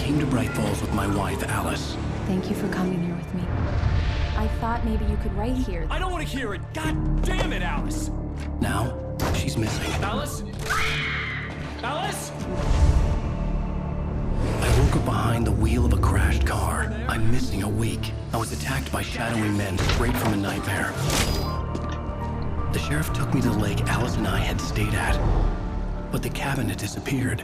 came to Bright Falls with my wife, Alice. Thank you for coming here with me. I thought maybe you could write here. I don't want to hear it! God damn it, Alice! Now, she's missing. Alice? Alice? I woke up behind the wheel of a crashed car. I'm missing a week. I was attacked by shadowy men straight from a nightmare. The sheriff took me to the lake Alice and I had stayed at, but the cabin had disappeared.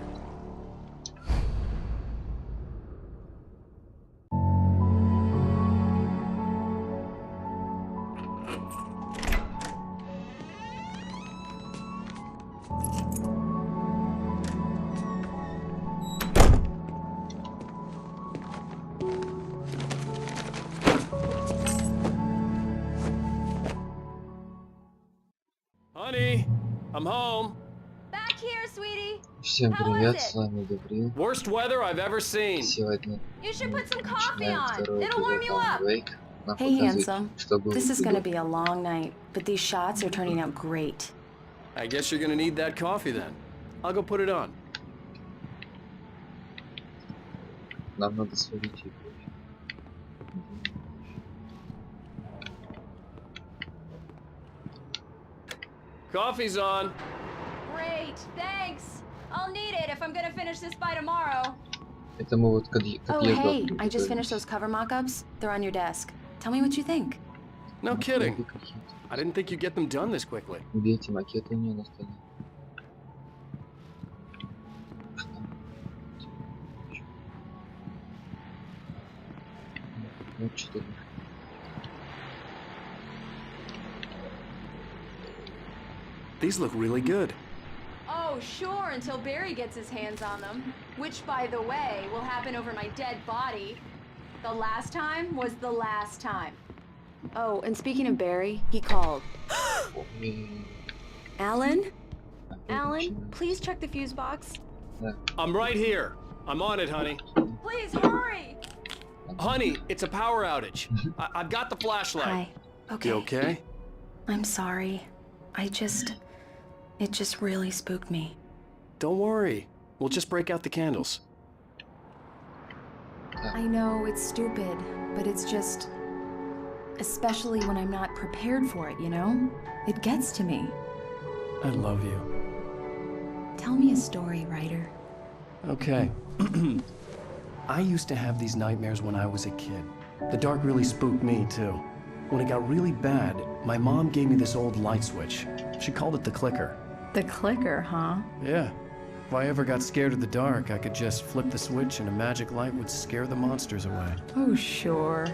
Honey, I'm home. Back here, sweetie. Всем привет, с вами Гавриил. Worst weather I've ever seen. Сегодня You should put some coffee начинаем on. второй It'll warm эпизод you up. AlanWake. Нам Hey, показывают, handsome. что было This is gonna впереди. be a long night, but these shots are turning out great. I guess you're gonna need that coffee then. I'll go put it on. Нам надо сварить еду. Coffee's on. Great, thanks. I'll need it if I'm gonna finish this by tomorrow. Это мы вот как Oh, еду hey, I just готовимся. finished those cover mock-ups. They're on your desk. Tell me what you think. No Макеты kidding. какие-то. I didn't think you'd get them done this quickly. Где эти макеты у нее на столе? Вот что. These look really good. Oh, sure, until Barry gets his hands on them. Which, by the way, will happen over my dead body. The last time was the last time. Oh, and speaking of Barry, he called. Alan? Alan, please check the fuse box. I'm right here. I'm on it, honey. Please hurry! Honey, it's a power outage. I've got the flashlight. Hi. Okay. You okay? I'm sorry. It just really spooked me. Don't worry. We'll just break out the candles. I know it's stupid, but it's just... Especially when I'm not prepared for it, you know? It gets to me. I love you. Tell me a story, writer. Okay. I used to have these nightmares when I was a kid. The dark really spooked me, too. When it got really bad, my mom gave me this old light switch. She called it the clicker. The clicker, huh? Yeah. If I ever got scared of the dark, I could just flip the switch and a magic light would scare the monsters away. Oh, sure.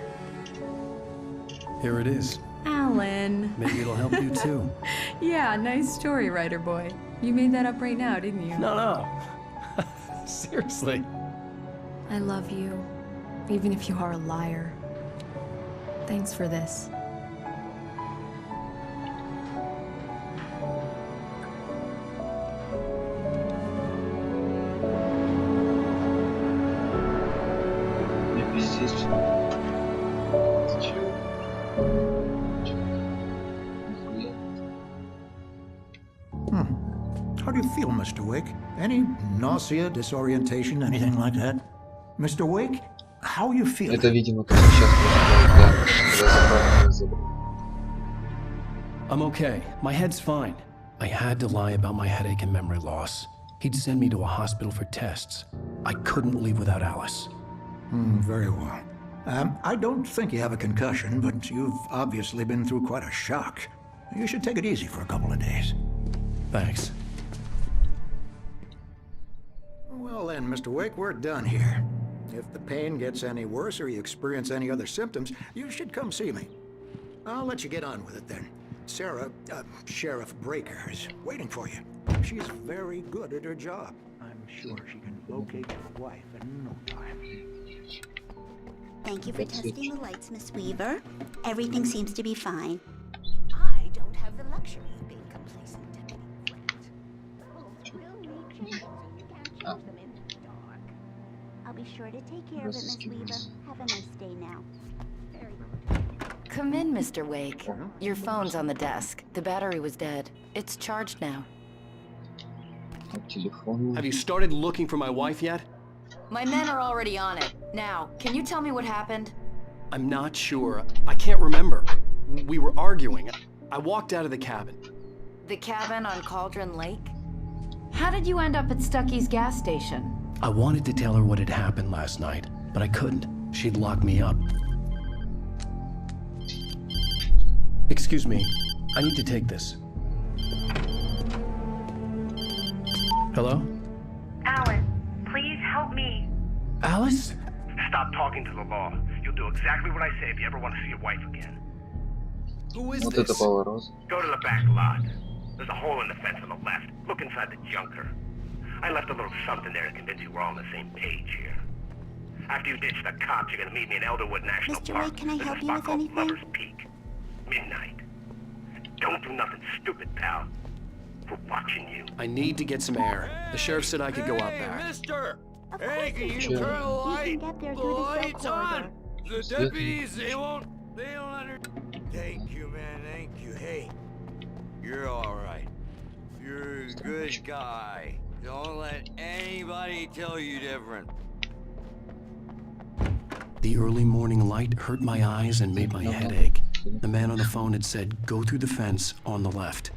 Here it is. Alan. Maybe it'll help you, too. Yeah, nice story, writer boy. You made that up right now, didn't you? No. Seriously. I love you, even if you are a liar. Thanks for this. Maybe здесь. Зачем? How do you feel, Mr. Wake? Any nausea, disorientation, anything like that? Mr. Wake, how you feeling? Это, видимо, как сейчас разобрали. I'm okay. My head's fine. I had to lie about my headache and memory loss. He'd send me to a hospital for tests. I couldn't leave without Alice. Very well. I don't think you have a concussion, but you've obviously been through quite a shock. You should take it easy for a couple of days. Thanks. Well then, Mr. Wake, we're done here. If the pain gets any worse or you experience any other symptoms, you should come see me. I'll let you get on with it then. Sarah, Sheriff Breaker, is waiting for you. She's very good at her job. I'm sure she can locate your wife in no time. Thank you for testing the lights, Miss Weaver. Everything seems to be fine. I don't have the luxury of being complacent at any rate. We'll need changes and you can't change them in the dark. I'll be sure to take care of it, Miss Weaver. Have a nice day now. Very good. Come in, Mr. Wake. Your phone's on the desk. The battery was dead. It's charged now. Телефон. Have you started looking for my wife yet? My men are already on it. Now, can you tell me what happened? I'm not sure. I can't remember. We were arguing. I walked out of the cabin. The cabin on Cauldron Lake? How did you end up at Stucky's gas station? I wanted to tell her what had happened last night, but I couldn't. She'd locked me up. Excuse me. I need to take this. Hello? Alan, please help me. Alice? Stop talking to the law. You'll do exactly what I say if you ever want to see your wife again. Who is Вот это this? поворот. Go to the back lot. There's a hole in the fence on the left. Look inside the junker. I left a little something there to convince you we're all on the same page here. After you ditch the cops, you're gonna meet me in Elderwood National Mr. Park. Wake, can I There's help a you spot with called anything? Lover's Peak. Midnight. Don't do nothing stupid, pal. We're watching you. I need to get some air. The sheriff said I could go out back. Mister! Of Hey, course can you you can. turn the You light? can get there The through the light's cell on! corridor. The deputies, they don't under... Thank you, man, thank you. Hey, you're alright. You're a good guy. Don't let anybody tell you different. The early morning light hurt my eyes and made my head ache. The man on the phone had said, go through the fence on the left.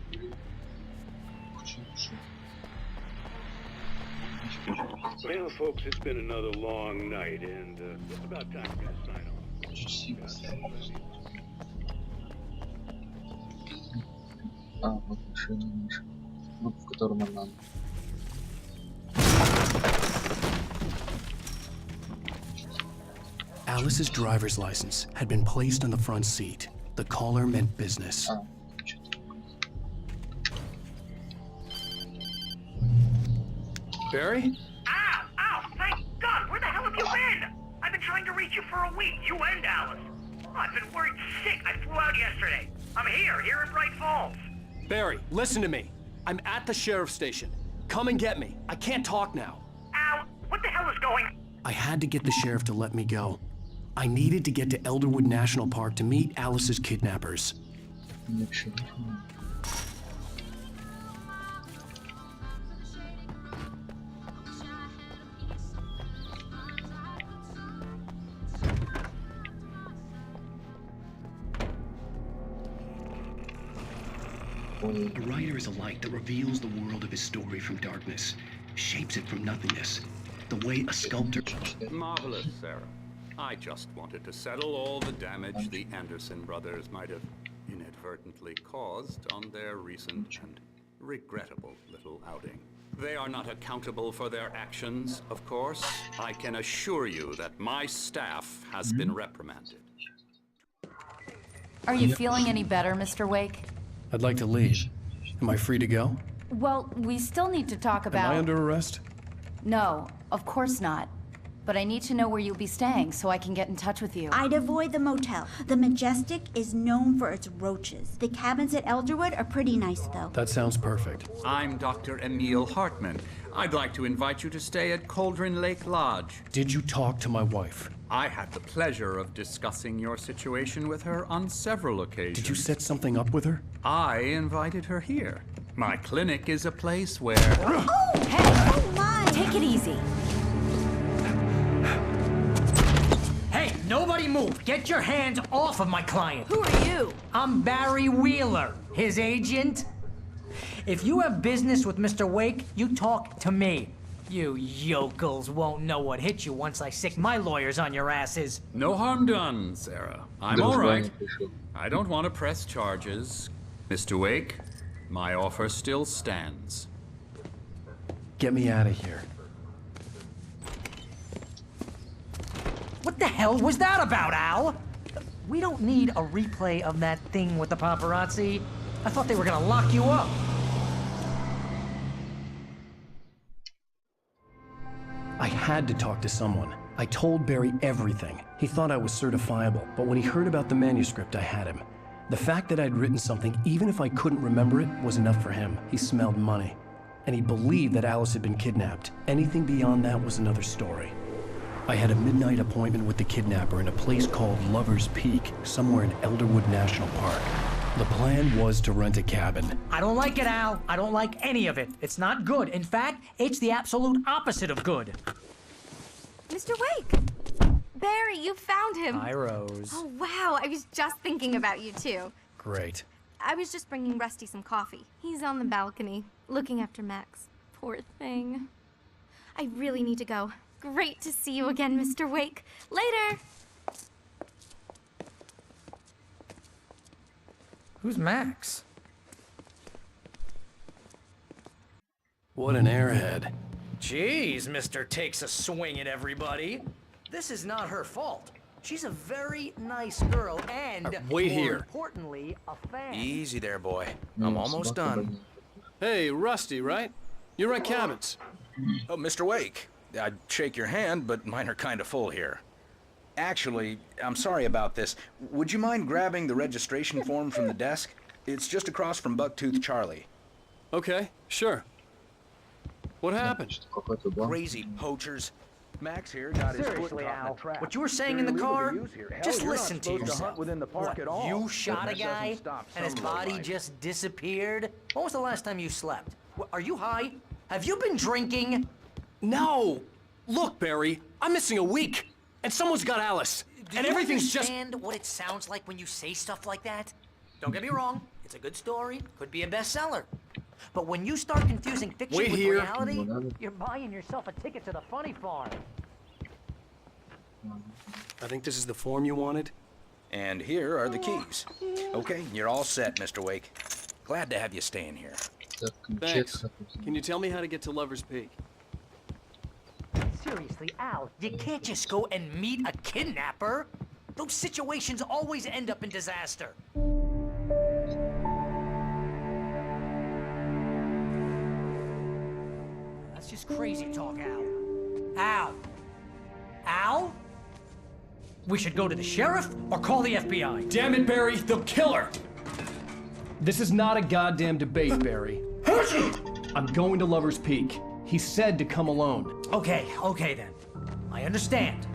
Well, folks, it's been another long night, and it's about time for me to sign off. А, вот машина наша. Ну, в котором нам надо. Alice's driver's license had been placed on the front seat. The caller meant business. А, что-то. Barry? Ow! Ow! Thank God! Where the hell have you been? I've been trying to reach you for a week, you and Alice. Oh, I've been worried sick. I flew out yesterday. I'm here in Bright Falls. Barry, listen to me. I'm at the sheriff's station. Come and get me. I can't talk now. Ow! What the hell is going on? I had to get the sheriff to let me go. I needed to get to Elderwood National Park to meet Alice's kidnappers. Вообще. A writer is a light that reveals the world of his story from darkness, shapes it from nothingness. The way a sculptor... Marvelous, Sarah. I just wanted to settle all the damage the Anderson brothers might have inadvertently caused on their recent and regrettable little outing. They are not accountable for their actions, of course. I can assure you that my staff has been reprimanded. Are you feeling any better, Mr. Wake? I'd like to leave. Am I free to go? Well, we still need to talk about... Am I under arrest? No, of course not. But I need to know where you'll be staying so I can get in touch with you. I'd avoid the motel. The Majestic is known for its roaches. The cabins at Elderwood are pretty nice, though. That sounds perfect. I'm Dr. Emil Hartman. I'd like to invite you to stay at Cauldron Lake Lodge. Did you talk to my wife? I had the pleasure of discussing your situation with her on several occasions. Did you set something up with her? I invited her here. My clinic is a place where... Oh, hey! Oh, my! Take it easy. Hey, nobody move! Get your hands off of my client! Who are you? I'm Barry Wheeler, his agent. If you have business with Mr. Wake, you talk to me. You yokels won't know what hit you once I sick my lawyers on your asses. No harm done, Sarah. I'm all right. I don't want to press charges. Mr. Wake, my offer still stands. Get me out of here. What the hell was that about, Al? We don't need a replay of that thing with the paparazzi. I thought they were gonna lock you up. I had to talk to someone. I told Barry everything. He thought I was certifiable, but when he heard about the manuscript, I had him. The fact that I'd written something, even if I couldn't remember it, was enough for him. He smelled money. And he believed that Alice had been kidnapped. Anything beyond that was another story. I had a midnight appointment with the kidnapper in a place called Lover's Peak, somewhere in Elderwood National Park. The plan was to rent a cabin. I don't like it, Al. I don't like any of it. It's not good. In fact, it's the absolute opposite of good. Mr. Wake! Barry, you found him! Hi, Rose. Oh, wow, I was just thinking about you, too. Great. I was just bringing Rusty some coffee. He's on the balcony, looking after Max. Poor thing. I really need to go. Great to see you again, Mr. Wake. Later! Who's Max? What an airhead. Jeez, Mr. Takes a swing at everybody. This is not her fault. She's a very nice girl and, wait more here. importantly, a fan. Easy there, boy. I'm almost done. Hey, Rusty, right? You're at Cabins. Oh, Mr. Wake. I'd shake your hand, but mine are kind of full here. Actually, I'm sorry about this. Would you mind grabbing the registration form from the desk? It's just across from Bucktooth Charlie. Okay, sure. What happened? Crazy poachers. Max here got his foot Seriously, caught in Al, a trap. what you were saying in the car, just listen to yourself. What, you shot a guy and his body just disappeared? When was the last time you slept? Are you high? Have you been drinking? No! Look, Barry, I'm missing a week, and someone's got Alice, and everything's just... Do you understand what it sounds like when you say stuff like that? Don't get me wrong, it's a good story, could be a bestseller. But when you start confusing fiction with reality, you're buying yourself a ticket to the funny farm. I think this is the form you wanted. And here are the keys. Okay, you're all set, Mr. Wake. Glad to have you staying here. Thanks. Can you tell me how to get to Lover's Peak? Seriously, Al, you can't just go and meet a kidnapper. Those situations always end up in disaster. That's just crazy talk, Al. Al? Al? We should go to the sheriff or call the FBI. Damn it, Barry, they'll kill her! This is not a goddamn debate, Barry. I'm going to Lover's Peak. He said to come alone. Okay then. I understand.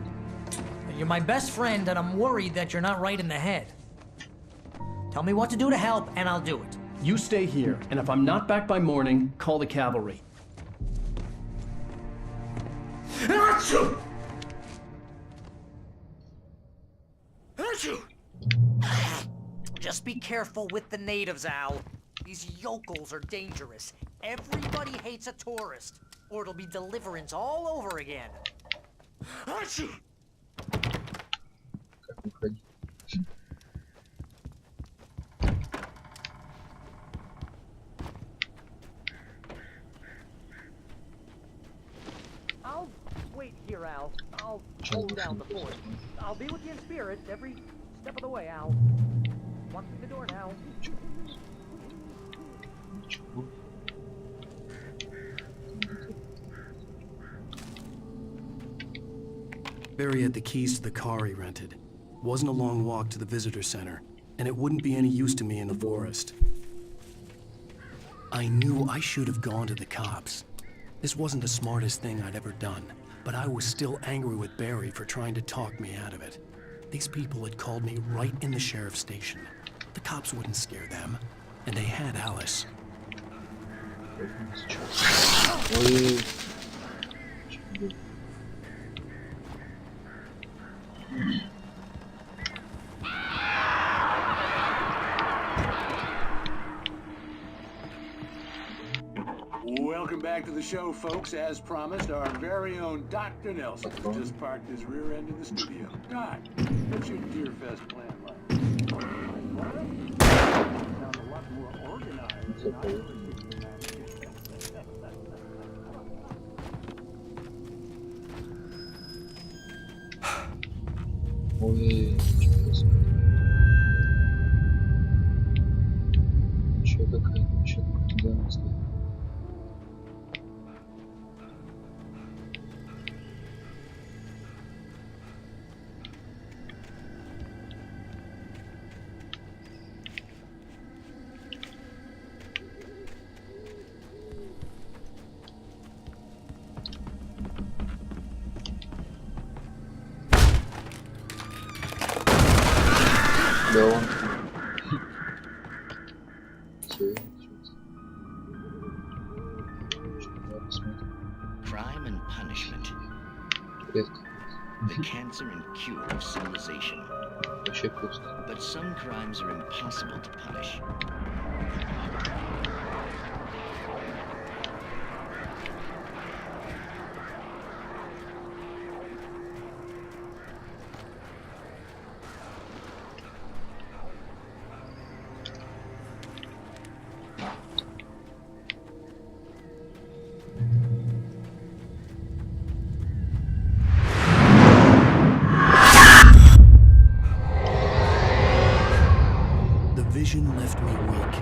You're my best friend and I'm worried that you're not right in the head. Tell me what to do to help and I'll do it. You stay here, and if I'm not back by morning, call the cavalry. Achoo! Just be careful with the natives, Al. These yokels are dangerous. Everybody hates a tourist, or it'll be deliverance all over again. Achoo! I'll wait here, Al. I'll hold down the fort. I'll be with you in spirit every step of the way, Al. Walk through the door now. Barry had the keys to the car he rented. Wasn't a long walk to the visitor center, and it wouldn't be any use to me in the forest. I knew I should have gone to the cops. This wasn't the smartest thing I'd ever done, but I was still angry with Barry for trying to talk me out of it. These people had called me right in the sheriff's station. The cops wouldn't scare them, and they had Alice. Welcome back to the show, folks. As promised, our very own Dr. Nelson just parked his rear end in the studio. Doc, what's your Deerfest plan like? Sounds a lot more organized than I ever Ой, что такая, что туда стоит? Да он. Crime and punishment. Редко. the cancer and cure of civilization. But some crimes are impossible to punish. Vision left me weak.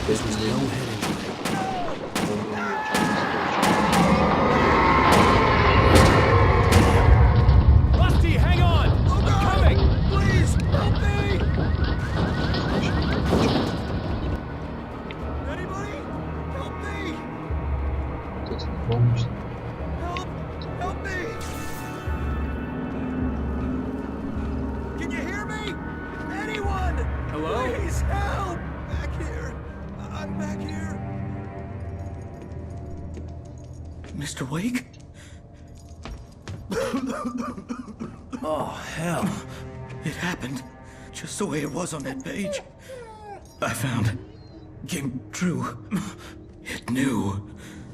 This was no heading today. Rusty, hang on! I'm coming! Please, help me! Anybody? Help me! Help me! Can you hear me? Anyone? Hello? Please help! Back here. I'm back here. Mr. Wake? Oh, hell. It happened just the way it was on that page. I found it. Came true. It knew.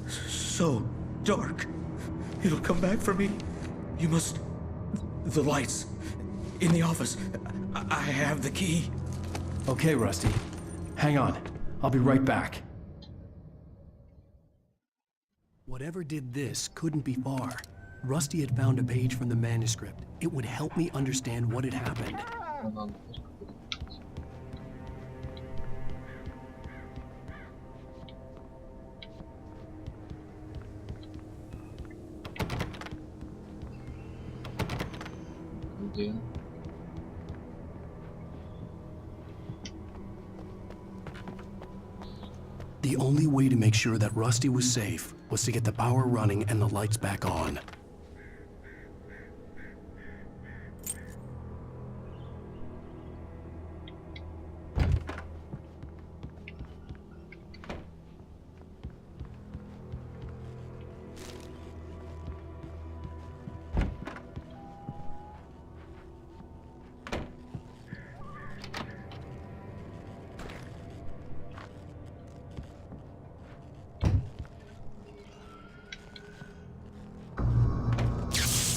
So dark. It'll come back for me. You must... The lights. In the office. I have the key. Okay, Rusty. Hang on. I'll be right back. Whatever did this couldn't be far. Rusty had found a page from the manuscript. It would help me understand what had happened. The only way to make sure that Rusty was safe was to get the power running and the lights back on.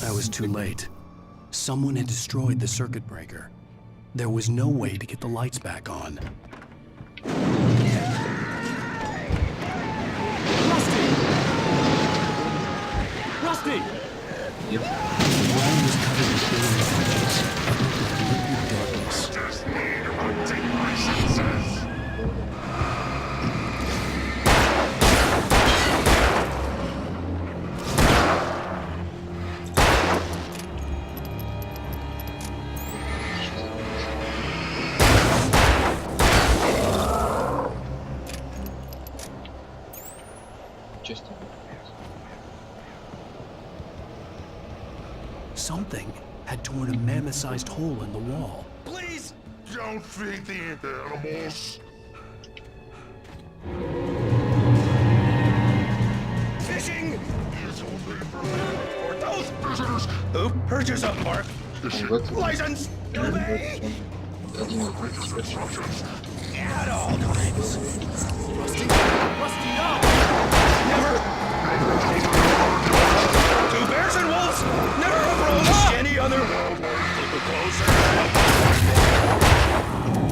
I was too late. Someone had destroyed the circuit breaker. There was no way to get the lights back on. Rusty! The ground was covered with alien patches, a look of liquid darkness. Just need to take my senses. Something had torn a mammoth-sized hole in the wall. Please don't feed the animals. Fishing! Is only for those prisoners. Oop, purchase up, Mark. License! Obey! At all times. Rusty, no! Never! Two bears and wolves never approach any other.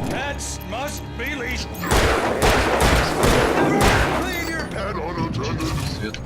Pets must be leashed. Never leave your pet unattended.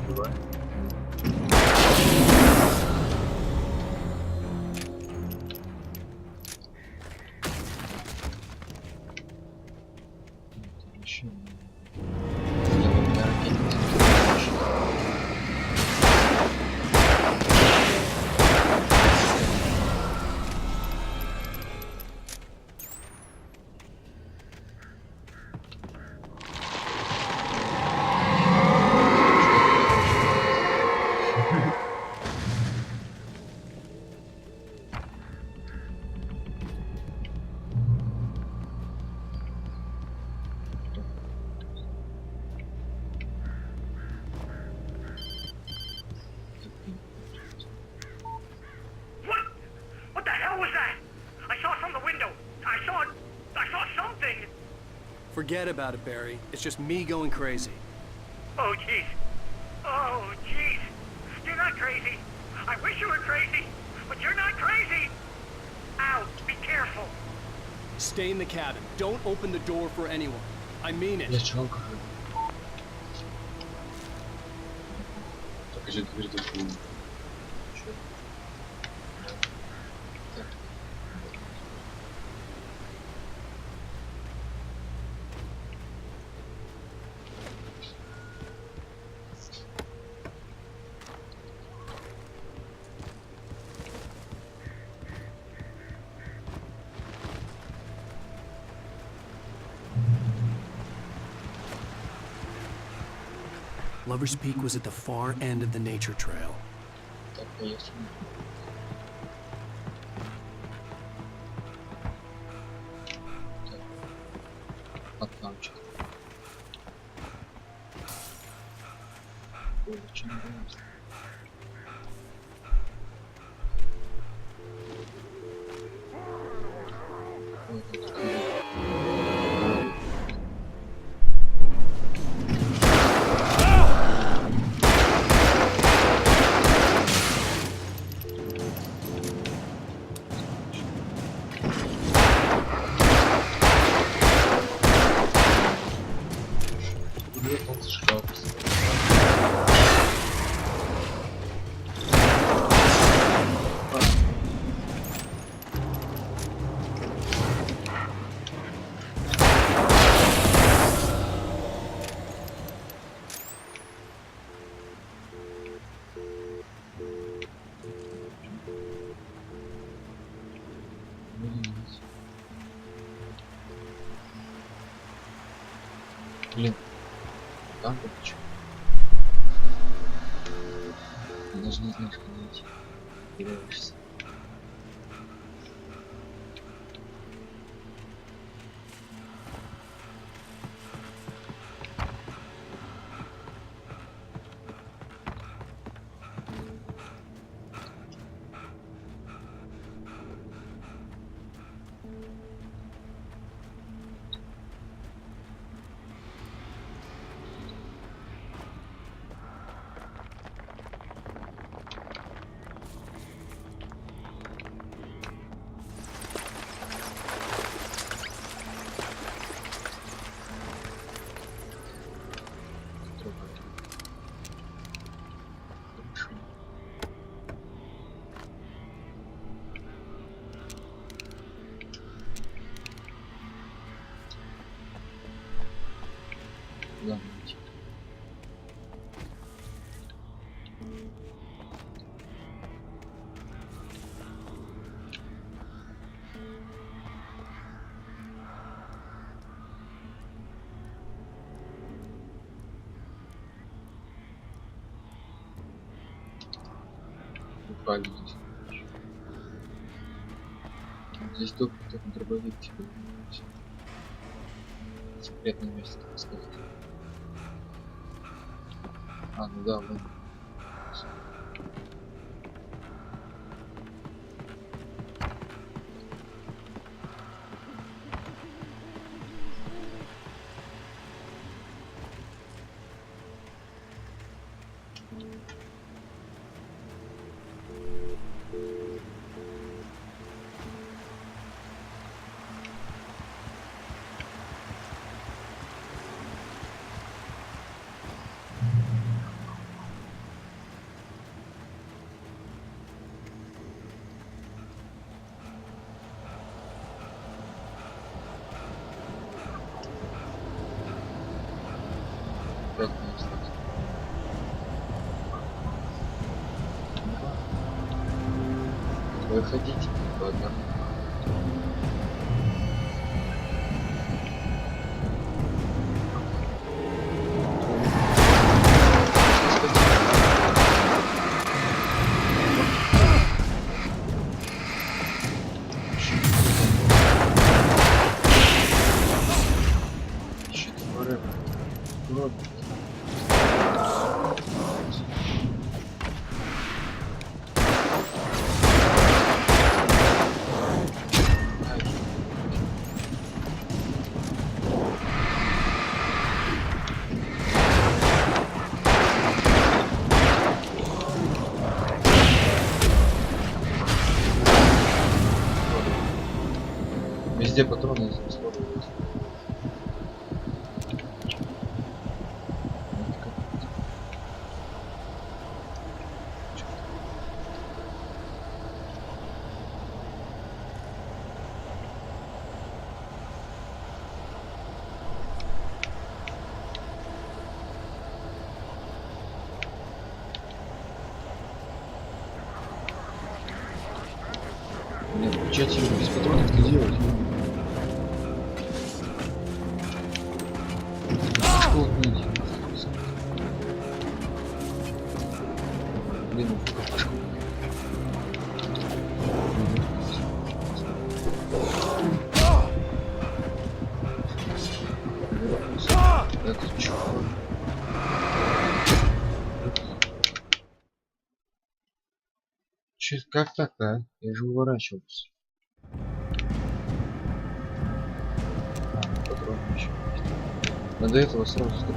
Forget about it, Barry. It's just me going crazy. Oh, jeez. Oh, jeez. You're not crazy. I wish you were crazy, but you're not crazy. Ow, be careful. Stay in the cabin. Don't open the door for anyone. I mean it. Я чего говорю? Покажи дверь другую. Чё? Так. Lover's Peak was at the far end of the nature trail. Так, поехали. Так. А там что? Ой, что не нравится? Ой, тут скорее. Блин, там вот что? Ты даже не знаешь, куда идти. Теряешься. Куда мне идти? Буквально здесь. Здесь только дробовик тебе. Секретное место, так сказать. А, ну да, ладно. Выходите по одному. Везде патроны израсходовались. Блин, включать ее без патронов не делать. Что отменить? Блин, какашку. Это чё? Че, как так-то, а? Я же уворачивался. Патрон еще. А до этого сразу стопить.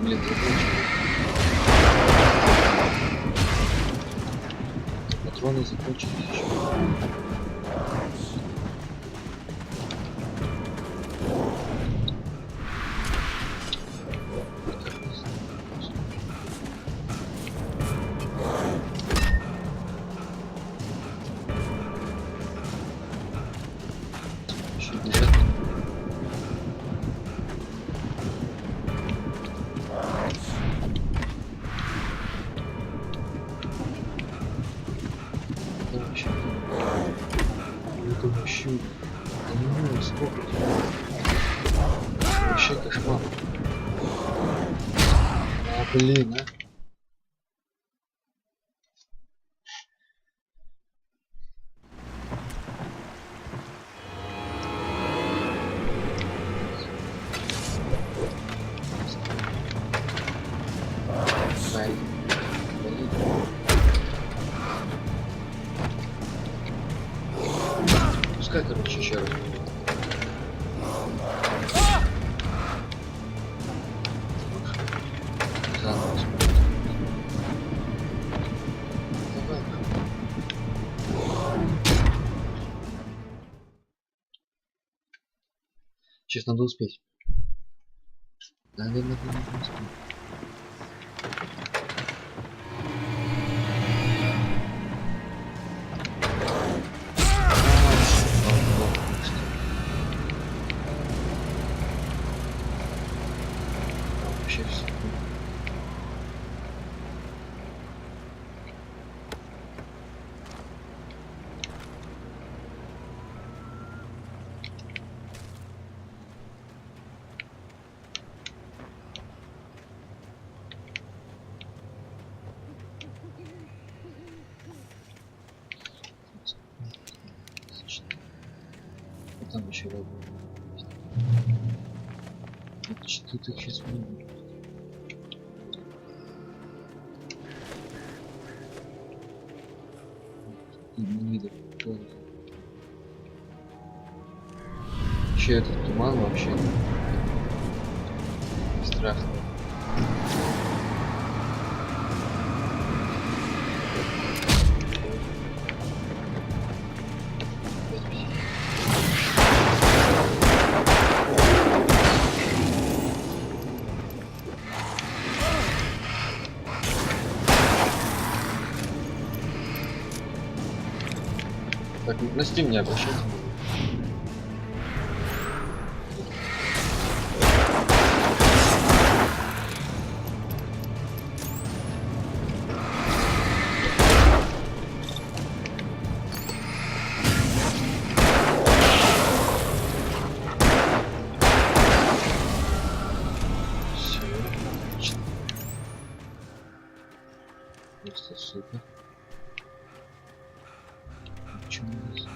Блин, патроны закончились еще. Вообще кошмар. А, блин, а. Пускай, короче, еще раз. Сейчас надо успеть. Надо успеть. Вообще все. еще работает. Это что ты сейчас мне? Че этот туман вообще? Страшно. Так, на Steam не обращайте. Просто супер. Почему здесь?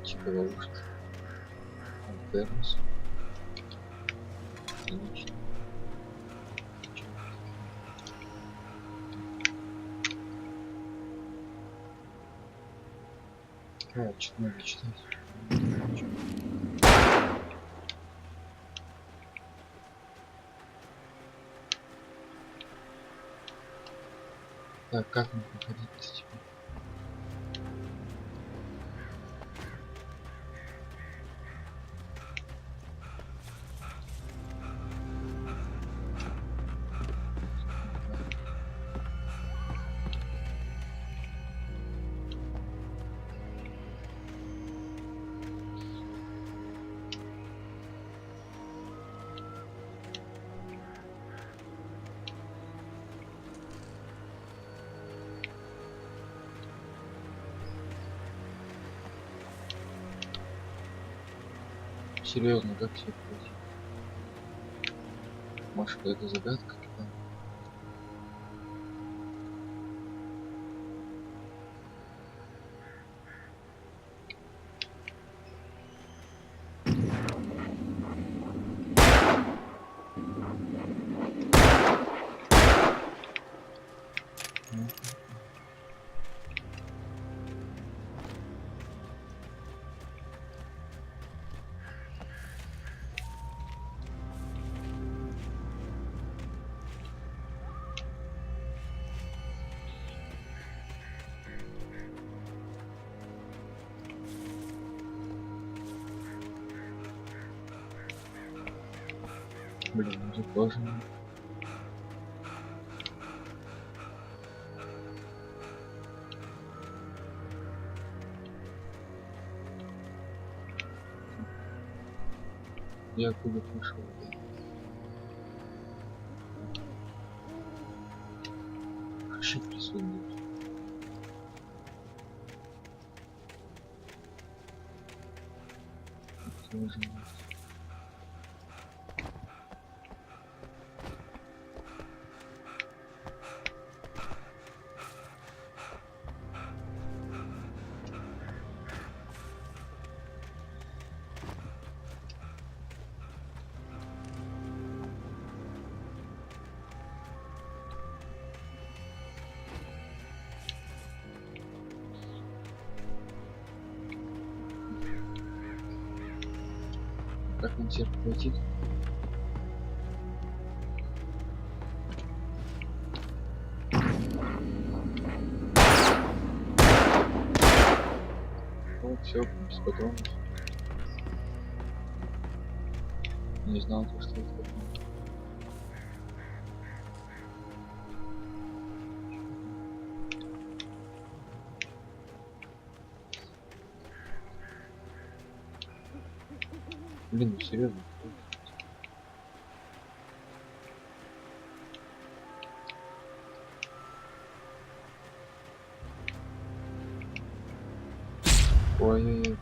Типа ловушки. Термос. Конечно. Что надо читать? Так, как мне проходить типа? Серьезно, как все пройти? Может, это загадка какая? Блин, ну тут тоже. Я оттуда пришел. Хорошо присутствует. Тоже нет. Как нам теперь пройти? Вот, все, без патронов. Не знал, что это такое. Блин, ну серьезно. Ой-ой-ой.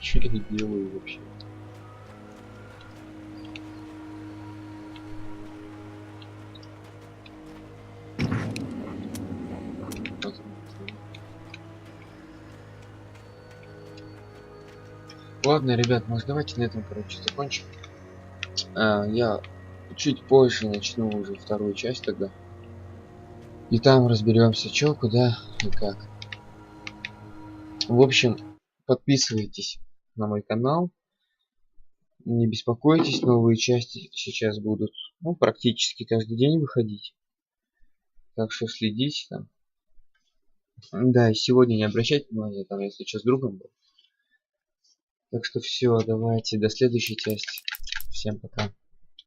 Что я делаю вообще? Ладно, ребят, может давайте на этом, короче, закончим. Я чуть позже начну уже вторую часть тогда. И там разберемся, что, куда и как. В общем, подписывайтесь на мой канал. Не беспокойтесь, новые части сейчас будут, ну, практически каждый день выходить. Так что следите там. Да, и сегодня не обращайте внимания, там я сейчас с другом был. Так что все, давайте, до следующей части. Всем пока.